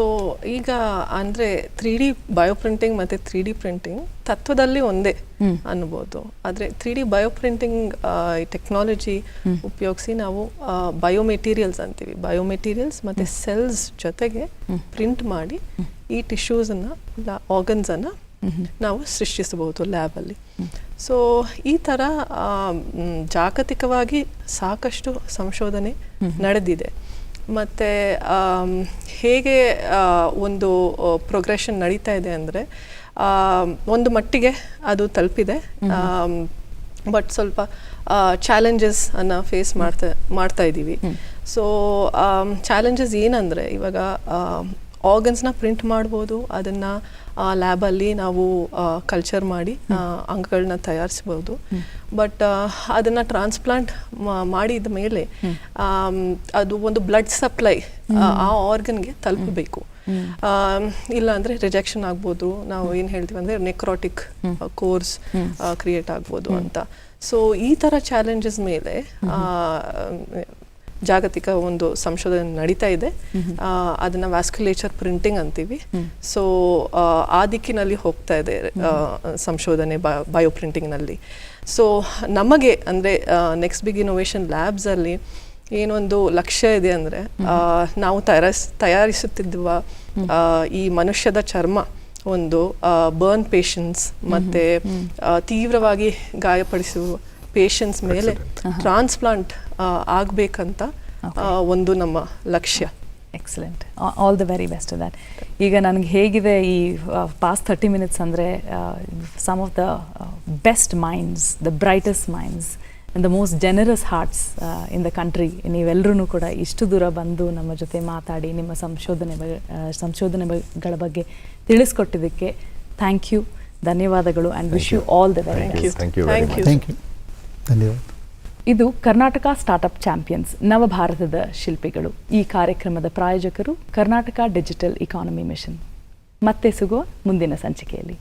ಈಗ ಅಂದರೆ 3D ಬಯೋಪ್ರಿಂಟಿಂಗ್ ಮತ್ತು 3D ಪ್ರಿಂಟಿಂಗ್ ತತ್ವದಲ್ಲಿ ಒಂದೇ ಅನ್ಬೋದು. ಆದರೆ 3D ಬಯೋಪ್ರಿಂಟಿಂಗ್ ಟೆಕ್ನಾಲಜಿ ಉಪಯೋಗಿಸಿ ನಾವು ಬಯೋಮೆಟೀರಿಯಲ್ಸ್ ಅಂತೀವಿ, ಬಯೋಮೆಟೀರಿಯಲ್ಸ್ ಮತ್ತು ಸೆಲ್ಸ್ ಜೊತೆಗೆ ಪ್ರಿಂಟ್ ಮಾಡಿ ಈ ಟಿಶ್ಯೂಸನ್ನು ಇಲ್ಲ ಆರ್ಗನ್ಸನ್ನು ನಾವು ಸೃಷ್ಟಿಸಬಹುದು ಲ್ಯಾಬಲ್ಲಿ. ಸೊ ಈ ಥರ ಜಾಗತಿಕವಾಗಿ ಸಾಕಷ್ಟು ಸಂಶೋಧನೆ ನಡೆದಿದೆ. ಮತ್ತು ಹೇಗೆ ಒಂದು ಪ್ರೋಗ್ರೆಷನ್ ನಡೀತಾ ಇದೆ ಅಂದರೆ ಒಂದು ಮಟ್ಟಿಗೆ ಅದು ತಲುಪಿದೆ, ಬಟ್ ಸ್ವಲ್ಪ ಚಾಲೆಂಜಸ್ ಅನ್ನು ಫೇಸ್ ಮಾಡ್ತಾ ಇದ್ದೀವಿ. ಸೊ ಚಾಲೆಂಜಸ್ ಏನಂದರೆ, ಇವಾಗ ಆರ್ಗನ್ಸ್ನ ಪ್ರಿಂಟ್ ಮಾಡ್ಬೋದು, ಅದನ್ನು ಲ್ಯಾಬಲ್ಲಿ ನಾವು ಕಲ್ಚರ್ ಮಾಡಿ ಅಂಗಗಳನ್ನ ತಯಾರಿಸ್ಬೋದು. ಬಟ್ ಅದನ್ನು ಟ್ರಾನ್ಸ್ಪ್ಲಾಂಟ್ ಮಾಡಿದ ಮೇಲೆ ಅದು ಒಂದು ಬ್ಲಡ್ ಸಪ್ಲೈ ಆ ಆರ್ಗನ್ಗೆ ತಲುಪಬೇಕು. ಇಲ್ಲ ಅಂದರೆ ರಿಜೆಕ್ಷನ್ ಆಗ್ಬೋದು, ನಾವು ಏನು ಹೇಳ್ತೀವಿ ಅಂದರೆ ನೆಕ್ರಾಟಿಕ್ ಕೋರ್ಸ್ ಕ್ರಿಯೇಟ್ ಆಗ್ಬೋದು ಅಂತ. ಸೊ ಈ ಥರ ಚಾಲೆಂಜಸ್ ಮೇಲೆ ಜಾಗತಿಕ ಒಂದು ಸಂಶೋಧನೆ ನಡೀತಾ ಇದೆ. ಅದನ್ನ ವ್ಯಾಸ್ಕ್ಯುಲೇಚರ್ ಪ್ರಿಂಟಿಂಗ್ ಅಂತೀವಿ. ಸೊ ಆ ದಿಕ್ಕಿನಲ್ಲಿ ಹೋಗ್ತಾ ಇದೆ ಸಂಶೋಧನೆ ಬಯೋಪ್ರಿಂಟಿಂಗ್ನಲ್ಲಿ. ಸೊ ನಮಗೆ ಅಂದರೆ ನೆಕ್ಸ್ಟ್ ಬಿಗ್ ಇನೋವೇಷನ್ ಲ್ಯಾಬ್ಸಲ್ಲಿ ಏನೊಂದು ಲಕ್ಷ್ಯ ಇದೆ ಅಂದರೆ, ನಾವು ತಯಾರಿಸುತ್ತಿರುವ ಈ ಮನುಷ್ಯದ ಚರ್ಮ ಒಂದು ಬರ್ನ್ ಪೇಷಂಟ್ಸ್ ಮತ್ತು ತೀವ್ರವಾಗಿ ಗಾಯಪಡಿಸುವ ಪೇಷಂಟ್ಸ್ ಮೇಲೆ ಟ್ರಾನ್ಸ್ಪ್ಲಾಂಟ್ ಆಗಬೇಕಂತ ಒಂದು ನಮ್ಮ ಲಕ್ಷ್ಯ. Excellent. All the very best that. ಈಗ ನನಗೆ ಹೇಗಿದೆ ಈ ಪಾಸ್ಟ್ 30 ಮಿನಿಟ್ಸ್ ಅಂದರೆ, some of the best minds, the brightest minds and the most generous hearts in the country, ನೀವೆಲ್ಲರೂ ಕೂಡ ಇಷ್ಟು ದೂರ ಬಂದು ನಮ್ಮ ಜೊತೆ ಮಾತಾಡಿ ನಿಮ್ಮ ಸಂಶೋಧನೆಗಳ ಬಗ್ಗೆ ತಿಳಿಸ್ಕೊಟ್ಟಿದ್ದಕ್ಕೆ ಥ್ಯಾಂಕ್ ಯು, ಧನ್ಯವಾದಗಳು, and wish you all the very best. Thank you. ಧನ್ಯವಾದ. ಇದು ಕರ್ನಾಟಕ ಸ್ಟಾರ್ಟ್ಅಪ್ ಚಾಂಪಿಯನ್ಸ್, ನವಭಾರತದ ಶಿಲ್ಪಿಗಳು. ಈ ಕಾರ್ಯಕ್ರಮದ ಪ್ರಾಯೋಜಕರು ಕರ್ನಾಟಕ ಡಿಜಿಟಲ್ ಇಕಾನಮಿ ಮಿಷನ್. ಮತ್ತೆ ಸಿಗುವ ಮುಂದಿನ ಸಂಚಿಕೆಯಲ್ಲಿ.